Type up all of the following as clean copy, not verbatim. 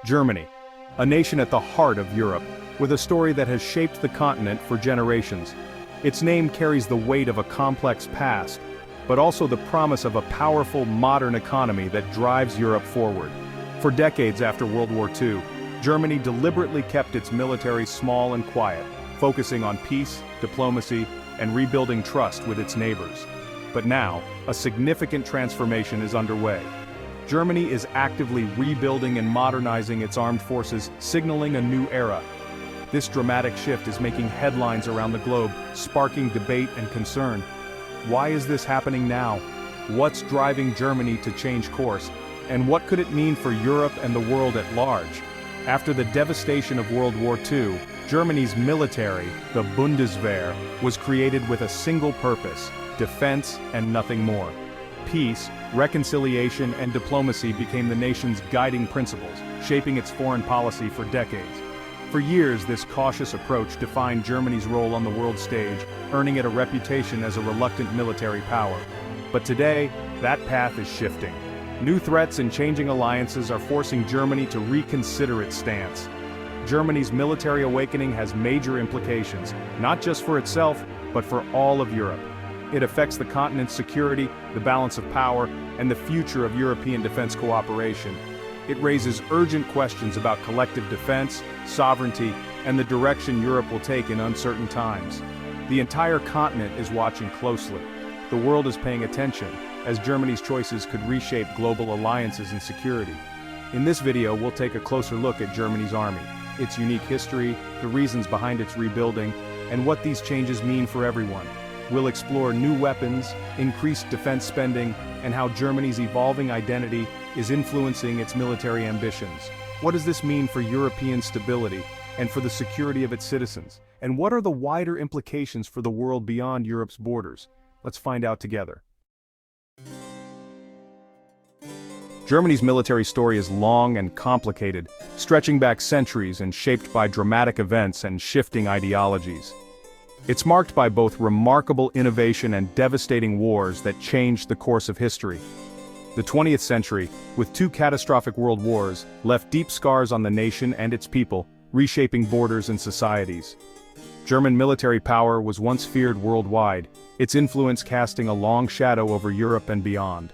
Germany, a nation at the heart of Europe, with a story that has shaped the continent for generations. Its name carries the weight of a complex past, but also the promise of a powerful, modern economy that drives Europe forward. For decades after World War II, Germany deliberately kept its military small and quiet, focusing on peace, diplomacy, and rebuilding trust with its neighbors. But now, a significant transformation is underway. Germany is actively rebuilding and modernizing its armed forces, signaling a new era. This dramatic shift is making headlines around the globe, sparking debate and concern. Why is this happening now? What's driving Germany to change course? And what could it mean for Europe and the world at large? After the devastation of World War II, Germany's military, the Bundeswehr, was created with a single purpose: defense and nothing more. Peace, reconciliation, and diplomacy became the nation's guiding principles, shaping its foreign policy for decades. For years, this cautious approach defined Germany's role on the world stage, earning it a reputation as a reluctant military power. But today, that path is shifting. New threats and changing alliances are forcing Germany to reconsider its stance. Germany's military awakening has major implications, not just for itself, but for all of Europe. It affects the continent's security, the balance of power, and the future of European defense cooperation. It raises urgent questions about collective defense, sovereignty, and the direction Europe will take in uncertain times. The entire continent is watching closely. The world is paying attention, as Germany's choices could reshape global alliances and security. In this video, we'll take a closer look at Germany's army, its unique history, the reasons behind its rebuilding, and what these changes mean for everyone. We'll explore new weapons, increased defense spending, and how Germany's evolving identity is influencing its military ambitions. What does this mean for European stability and for the security of its citizens? And what are the wider implications for the world beyond Europe's borders? Let's find out together. Germany's military story is long and complicated, stretching back centuries and shaped by dramatic events and shifting ideologies. It's marked by both remarkable innovation and devastating wars that changed the course of history. The 20th century, with two catastrophic world wars, left deep scars on the nation and its people, reshaping borders and societies. German military power was once feared worldwide, its influence casting a long shadow over Europe and beyond.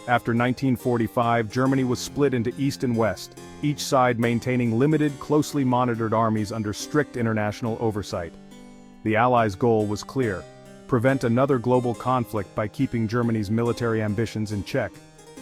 After 1945, Germany was split into East and West, each side maintaining limited, closely monitored armies under strict international oversight. The Allies' goal was clear: prevent another global conflict by keeping Germany's military ambitions in check.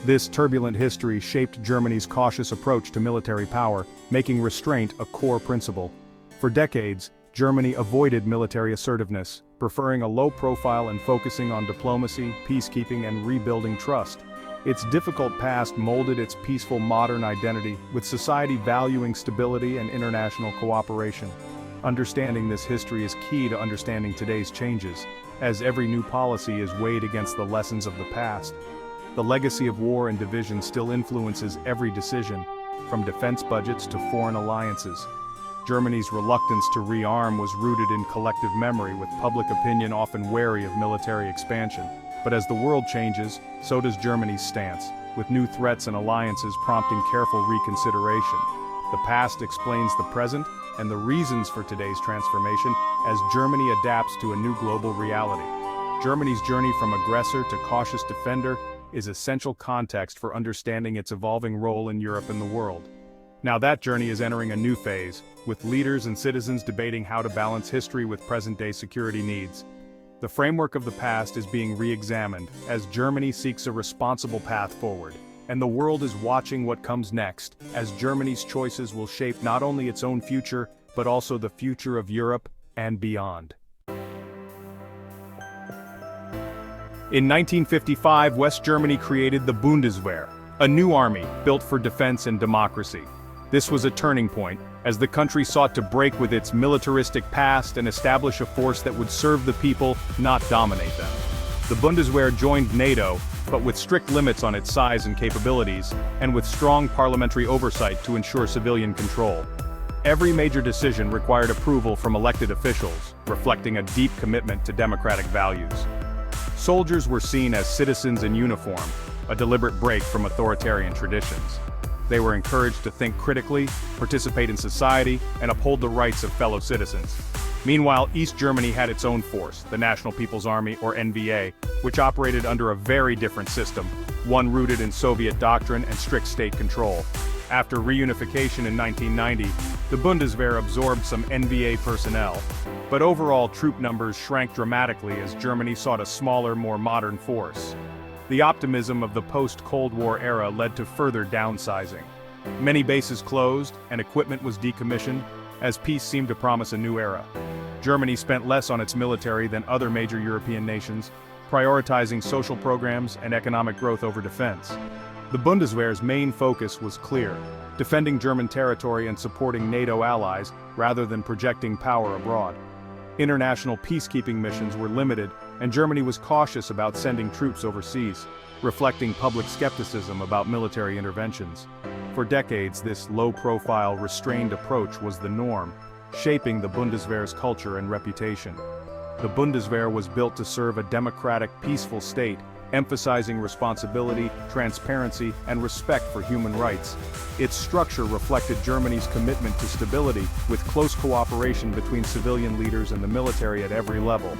This turbulent history shaped Germany's cautious approach to military power, making restraint a core principle. For decades, Germany avoided military assertiveness, preferring a low profile and focusing on diplomacy, peacekeeping, and rebuilding trust. Its difficult past molded its peaceful modern identity, with society valuing stability and international cooperation. Understanding this history is key to understanding today's changes, as every new policy is weighed against the lessons of the past. The legacy of war and division still influences every decision, from defense budgets to foreign alliances. Germany's reluctance to rearm was rooted in collective memory, with public opinion often wary of military expansion. But as the world changes, so does Germany's stance, with new threats and alliances prompting careful reconsideration. The past explains the present, and the reasons for today's transformation, as Germany adapts to a new global reality. Germany's journey from aggressor to cautious defender is essential context for understanding its evolving role in Europe and the world. Now that journey is entering a new phase, with leaders and citizens debating how to balance history with present-day security needs. The framework of the past is being re-examined, as Germany seeks a responsible path forward. And the world is watching what comes next, as Germany's choices will shape not only its own future, but also the future of Europe and beyond. In 1955, West Germany created the Bundeswehr, a new army built for defense and democracy. This was a turning point, as the country sought to break with its militaristic past and establish a force that would serve the people, not dominate them. The Bundeswehr joined NATO, but with strict limits on its size and capabilities, and with strong parliamentary oversight to ensure civilian control. Every major decision required approval from elected officials, reflecting a deep commitment to democratic values. Soldiers were seen as citizens in uniform, a deliberate break from authoritarian traditions. They were encouraged to think critically, participate in society, and uphold the rights of fellow citizens. Meanwhile, East Germany had its own force, the National People's Army, or NVA, which operated under a very different system, one rooted in Soviet doctrine and strict state control. After reunification in 1990, the Bundeswehr absorbed some NVA personnel, but overall troop numbers shrank dramatically as Germany sought a smaller, more modern force. The optimism of the post-Cold War era led to further downsizing. Many bases closed, and equipment was decommissioned, as peace seemed to promise a new era. Germany spent less on its military than other major European nations, prioritizing social programs and economic growth over defense. The Bundeswehr's main focus was clear: defending German territory and supporting NATO allies rather than projecting power abroad. International peacekeeping missions were limited, and Germany was cautious about sending troops overseas, reflecting public skepticism about military interventions. For decades, this low-profile, restrained approach was the norm, shaping the Bundeswehr's culture and reputation. The Bundeswehr was built to serve a democratic, peaceful state, emphasizing responsibility, transparency, and respect for human rights. Its structure reflected Germany's commitment to stability, with close cooperation between civilian leaders and the military at every level.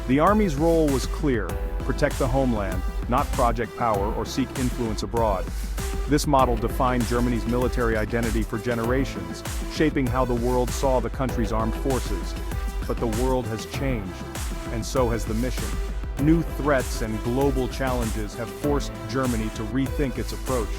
The army's role was clear: protect the homeland, not project power or seek influence abroad. This model defined Germany's military identity for generations, shaping how the world saw the country's armed forces. But the world has changed, and so has the mission. New threats and global challenges have forced Germany to rethink its approach.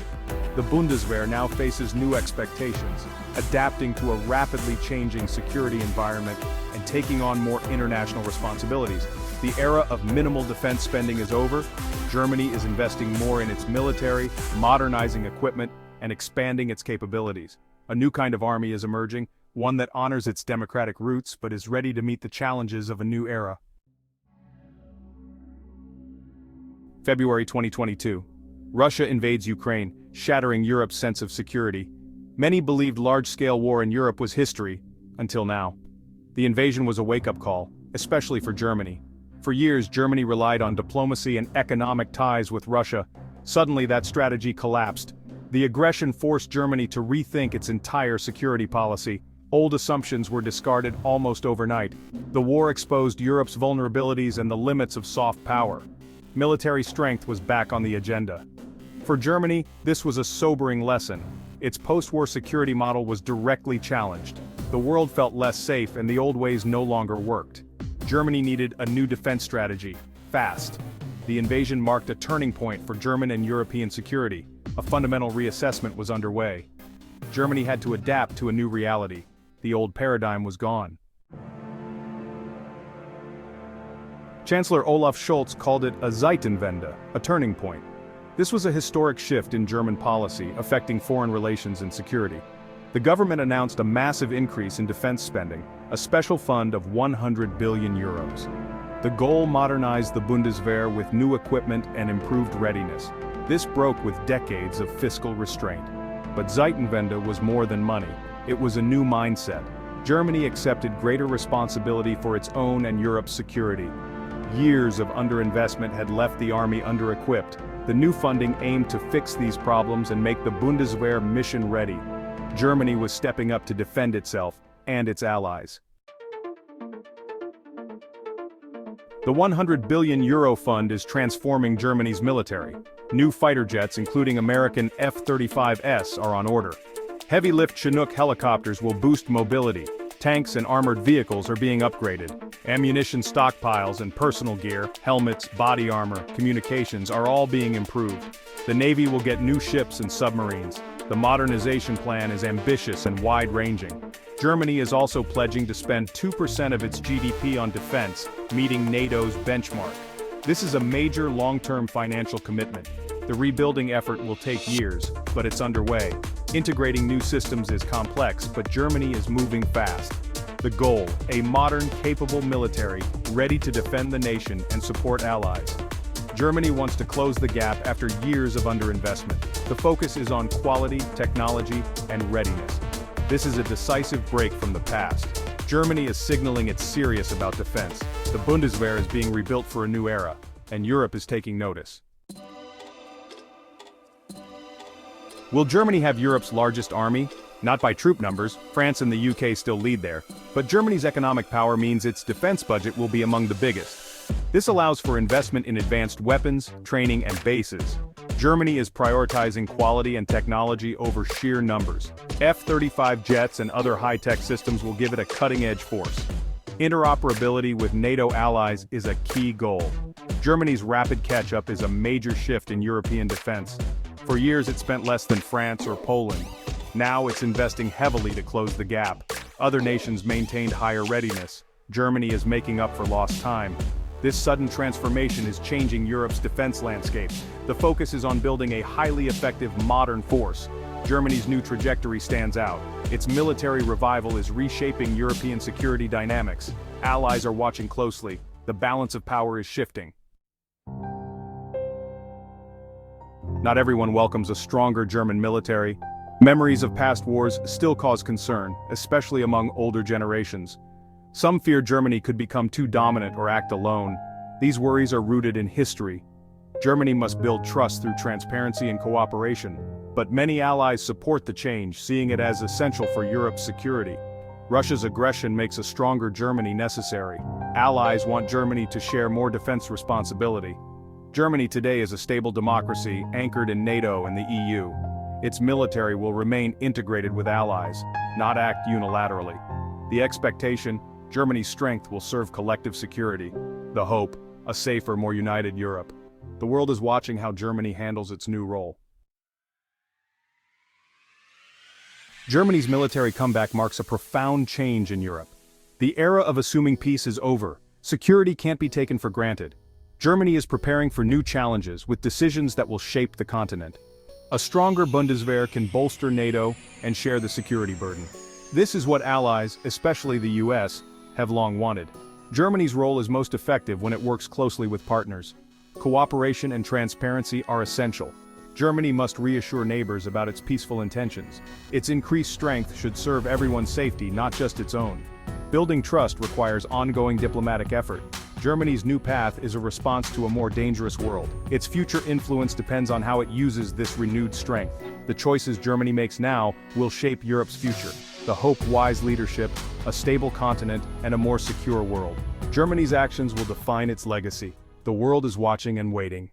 The Bundeswehr now faces new expectations, adapting to a rapidly changing security environment and taking on more international responsibilities. The era of minimal defense spending is over. Germany is investing more in its military, modernizing equipment, and expanding its capabilities. A new kind of army is emerging, one that honors its democratic roots but is ready to meet the challenges of a new era. February 2022. Russia invades Ukraine, shattering Europe's sense of security. Many believed large-scale war in Europe was history, until now. The invasion was a wake-up call, especially for Germany. For years, Germany relied on diplomacy and economic ties with Russia. Suddenly, that strategy collapsed. The aggression forced Germany to rethink its entire security policy. Old assumptions were discarded almost overnight. The war exposed Europe's vulnerabilities and the limits of soft power. Military strength was back on the agenda. For Germany, this was a sobering lesson. Its post-war security model was directly challenged. The world felt less safe and the old ways no longer worked. Germany needed a new defense strategy, fast. The invasion marked a turning point for German and European security. A fundamental reassessment was underway. Germany had to adapt to a new reality. The old paradigm was gone. Chancellor Olaf Scholz called it a Zeitenwende, a turning point. This was a historic shift in German policy, affecting foreign relations and security. The government announced a massive increase in defense spending, a special fund of 100 billion euros. The goal modernized the Bundeswehr with new equipment and improved readiness. This broke with decades of fiscal restraint. But Zeitenwende was more than money. It was a new mindset. Germany accepted greater responsibility for its own and Europe's security. Years of underinvestment had left the army under-equipped. The new funding aimed to fix these problems and make the Bundeswehr mission-ready. Germany was stepping up to defend itself and its allies. The 100 billion euro fund is transforming Germany's military. New fighter jets, including American F-35s, are on order. Heavy-lift Chinook helicopters will boost mobility. Tanks and armored vehicles are being upgraded. Ammunition stockpiles and personal gear, helmets, body armor, communications are all being improved. The Navy will get new ships and submarines. The modernization plan is ambitious and wide-ranging. Germany is also pledging to spend 2% of its GDP on defense, meeting NATO's benchmark. This is a major long-term financial commitment. The rebuilding effort will take years, but it's underway. Integrating new systems is complex, but Germany is moving fast. The goal: a modern, capable military, ready to defend the nation and support allies. Germany wants to close the gap after years of underinvestment. The focus is on quality, technology, and readiness. This is a decisive break from the past. Germany is signaling it's serious about defense. The Bundeswehr is being rebuilt for a new era, and Europe is taking notice. Will Germany have Europe's largest army? Not by troop numbers, France and the UK still lead there, but Germany's economic power means its defense budget will be among the biggest. This allows for investment in advanced weapons, training and bases. Germany is prioritizing quality and technology over sheer numbers. F-35 jets and other high-tech systems will give it a cutting-edge force. Interoperability with NATO allies is a key goal. Germany's rapid catch-up is a major shift in European defense. For years it spent less than France or Poland. Now it's investing heavily to close the gap. Other nations maintained higher readiness. Germany is making up for lost time. This sudden transformation is changing Europe's defense landscape. The focus is on building a highly effective modern force. Germany's new trajectory stands out. Its military revival is reshaping European security dynamics. Allies are watching closely. The balance of power is shifting. Not everyone welcomes a stronger German military. Memories of past wars still cause concern, especially among older generations. Some fear Germany could become too dominant or act alone. These worries are rooted in history. Germany must build trust through transparency and cooperation, but many allies support the change, seeing it as essential for Europe's security. Russia's aggression makes a stronger Germany necessary. Allies want Germany to share more defense responsibility. Germany today is a stable democracy anchored in NATO and the EU. Its military will remain integrated with allies, not act unilaterally. The expectation, Germany's strength will serve collective security. The hope, a safer, more united Europe. The world is watching how Germany handles its new role. Germany's military comeback marks a profound change in Europe. The era of assuming peace is over. Security can't be taken for granted. Germany is preparing for new challenges with decisions that will shape the continent. A stronger Bundeswehr can bolster NATO and share the security burden. This is what allies, especially the US, have long wanted. Germany's role is most effective when it works closely with partners. Cooperation and transparency are essential. Germany must reassure neighbors about its peaceful intentions. Its increased strength should serve everyone's safety, not just its own. Building trust requires ongoing diplomatic effort. Germany's new path is a response to a more dangerous world. Its future influence depends on how it uses this renewed strength. The choices Germany makes now will shape Europe's future. The hope, wise leadership, a stable continent, and a more secure world. Germany's actions will define its legacy. The world is watching and waiting.